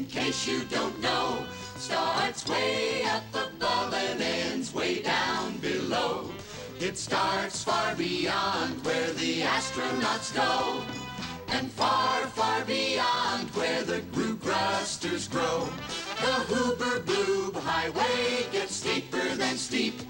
case you don't know, starts way up above and ends way down below. It starts far beyond where the astronauts go, and far, far beyond where the Groo-grusters grow. The Hoober Bloob highway gets steeper than steep,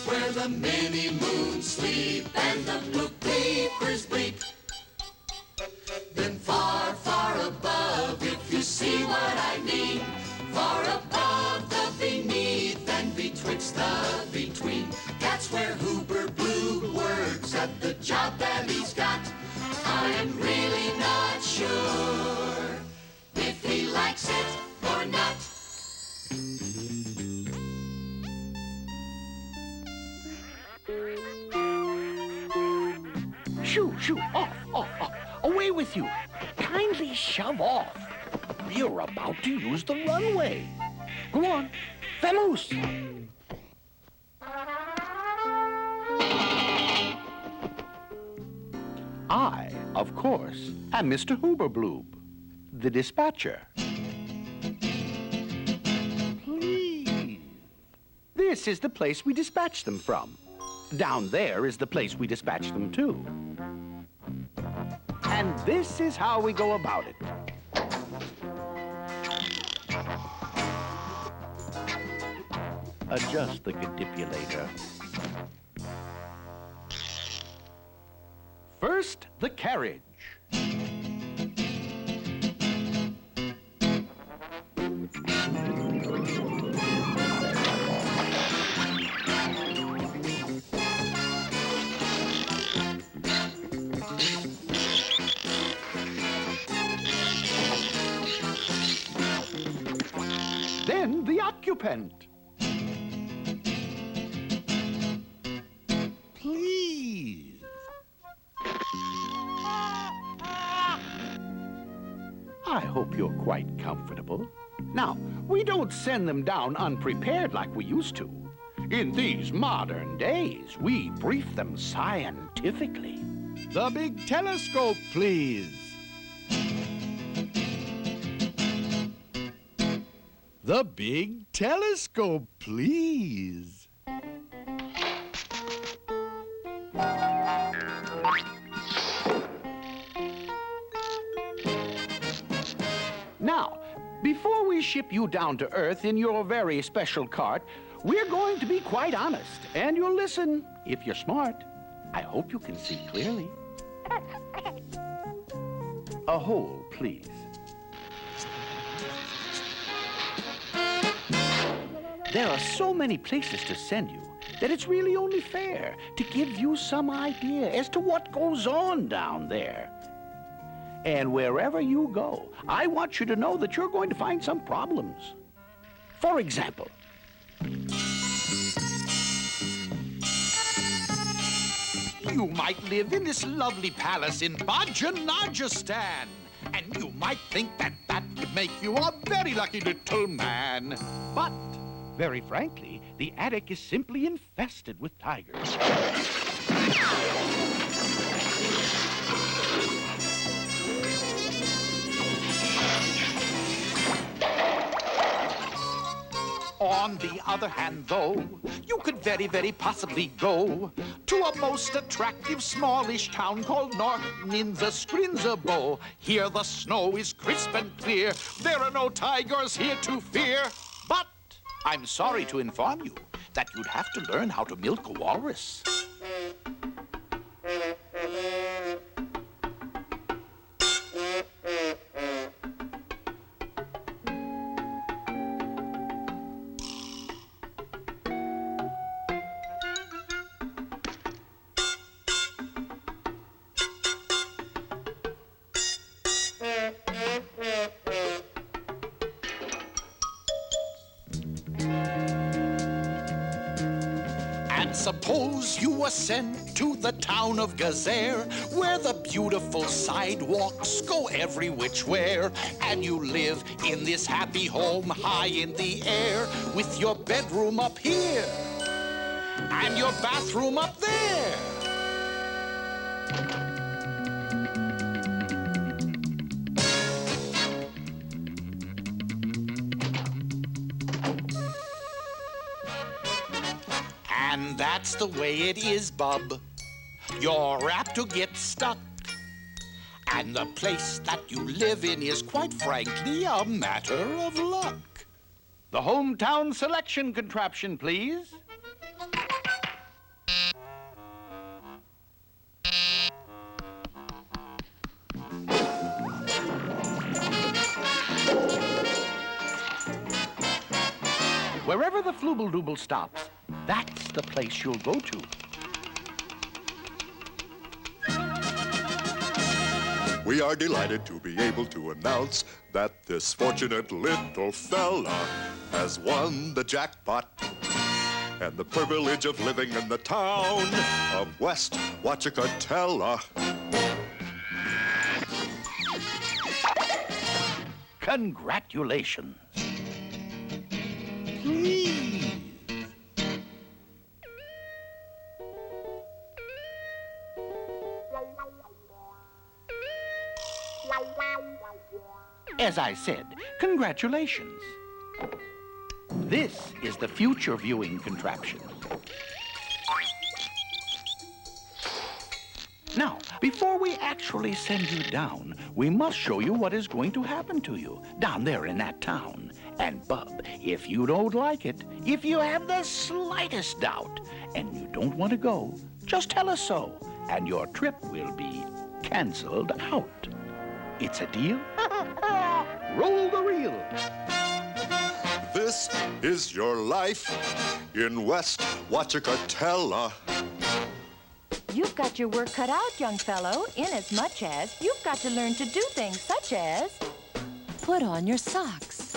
where the mini-moons sleep and the Bloop bleepers bleep. Then far, far above, if you see what I mean, far above the beneath and betwixt the between, that's where Hoober Bloob works at the job that he's got. I'm really not sure if he likes it or not. Shoo, shoo, off, off, off. Away with you. Kindly shove off. You're about to use the runway. Go on. Vamoose. I, of course, am Mr. Hoober Bloob, the dispatcher. Please. This is the place we dispatch them from. Down there is the place we dispatch them to. And this is how we go about it. Adjust the cadipulator. First, the carriage. Then the occupant. Please. I hope you're quite comfortable. Now, we don't send them down unprepared like we used to. In these modern days, we brief them scientifically. The big telescope, please. The big telescope, please. Now, before we ship you down to Earth in your very special cart, we're going to be quite honest, and you'll listen if you're smart. I hope you can see clearly. A hole, please. There are so many places to send you that it's really only fair to give you some idea as to what goes on down there. And wherever you go, I want you to know that you're going to find some problems. For example, You might live in this lovely palace in Bajanajistan, and you might think that that would make you a very lucky little man. but, very frankly, the attic is simply infested with tigers. On the other hand, though, you could very, very possibly go to a most attractive smallish town called North Ninza Skrinzabo. Here the snow is crisp and clear. There are no tigers here to fear. But I'm sorry to inform you that you'd have to learn how to milk a walrus. And suppose you were sent to the town of Gazer, where the beautiful sidewalks go every which where, and you live in this happy home high in the air, with your bedroom up here and your bathroom up there. And that's the way it is, bub. You're apt to get stuck. And the place that you live in is quite frankly a matter of luck. The hometown selection contraption, please. Wherever the Flooble stops, that's the place you'll go to. We are delighted to be able to announce that this fortunate little fella has won the jackpot and the privilege of living in the town of West Wachacatella. Congratulations. Please. As I said, congratulations. This is the future viewing contraption. Now, before we actually send you down, we must show you what is going to happen to you down there in that town. And, Bub, if you don't like it, if you have the slightest doubt, and you don't want to go, just tell us so, and your trip will be canceled out. It's a deal? Roll the reel. This is your life in West Wachacatella. You've got your work cut out, young fellow, inasmuch as you've got to learn to do things such as put on your socks.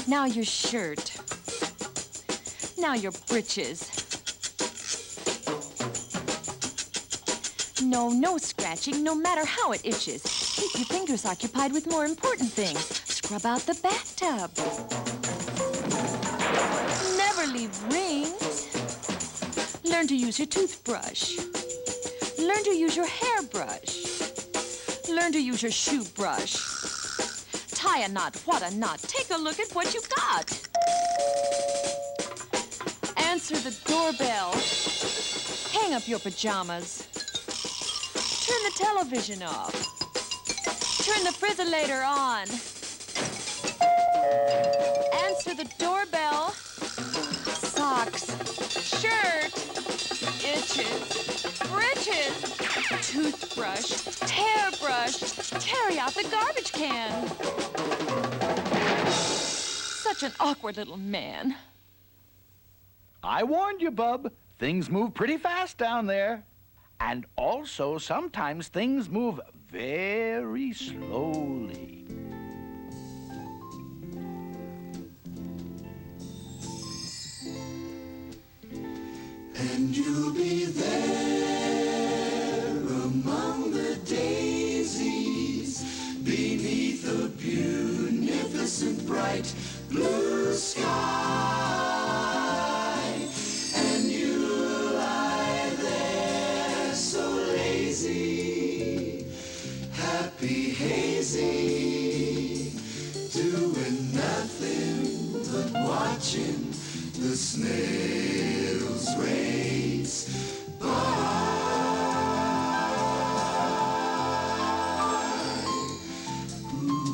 Now your shirt. Now your breeches. No scratching, no matter how it itches. Keep your fingers occupied with more important things. Scrub out the bathtub. Never leave rings. Learn to use your toothbrush. Learn to use your hairbrush. Learn to use your shoe brush. Tie a knot, what a knot. Take a look at what you got. Answer the doorbell. Hang up your pajamas. Turn the television off. Turn the frizzolator on. Answer the doorbell. Socks. Shirt. Itches. Britches. Toothbrush. Hairbrush. Carry out the garbage can. Such an awkward little man. I warned you, Bub. Things move pretty fast down there. And also, sometimes things move very slowly. And you'll be there among the daisies beneath a beneficent bright blue sky. And you'll lie there so lazy, happy, hazy, doing nothing but watching the snails race by.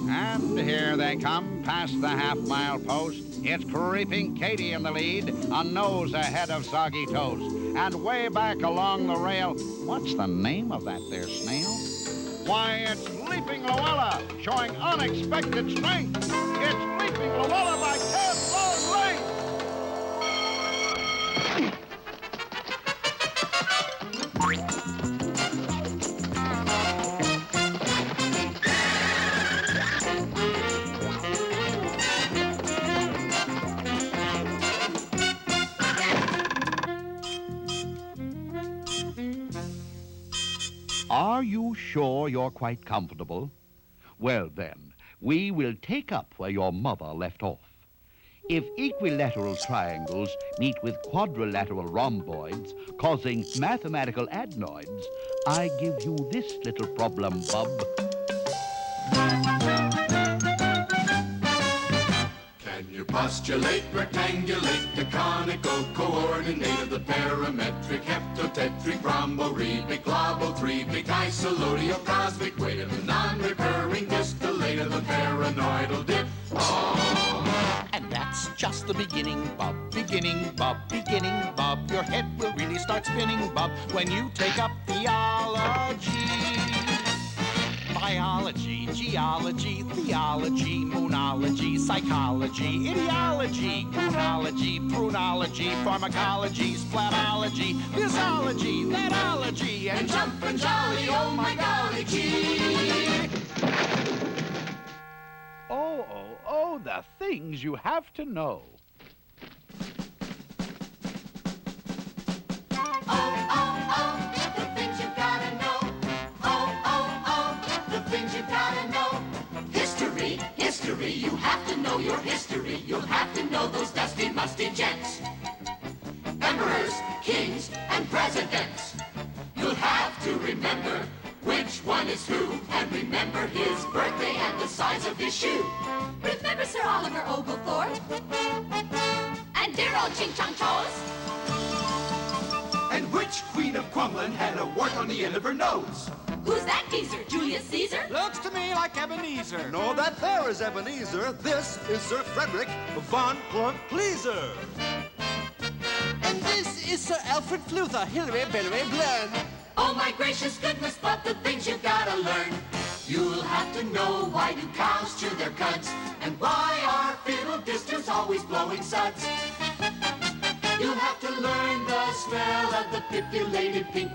And here they come past the half-mile post. It's Creeping Katie in the lead, a nose ahead of Soggy Toast. And way back along the rail, what's the name of that there snail? Why, it's Leaping Luella, showing unexpected strength. It's Leaping Luella by 10 long lengths. Are you sure you're quite comfortable? Well, then, we will take up where your mother left off. If equilateral triangles meet with quadrilateral rhomboids, causing mathematical adenoids, I give you this little problem, Bub. Can you postulate, rectangulate, the conical coordinate, the parametric, heptotetric, rhomborebic, globothrebic, isoloidal, cosmic weight of the non-recurring distillate of the paranoidal dip. And that's just the beginning, Bub, beginning, Bub, beginning, Bub. Your head will really start spinning, Bub, when you take up theology. Biology, geology, theology, moonology, psychology, ideology, goonology, prunology, pharmacology, splatology, thisology, thatology, and jumpin' jolly, oh my golly gee! Oh, the things you have to know. The things you gotta know. The things you gotta know. History, you have to know your history. You'll have to know those dusty, musty gents. Emperors, kings, and presidents. You'll have to remember which one is who, and remember his birthday and the size of his shoe. Remember Sir Oliver Oglethorpe? And dear old Ching Chong Chos? And which queen of Crumlin had a wart on the end of her nose? Who's that geezer? Julius Caesar? Looks to me like Ebenezer. No, that there is Ebenezer. This is Sir Frederick von Plunk Pleaser. And this is Sir Alfred Fluther, Hilary Billary Blurn. Oh my gracious goodness, but the things you gotta learn. You'll have to know why do cows chew their cuds, and why are fiddle disters always blowing suds. You'll have to learn the smell of the pipulated pink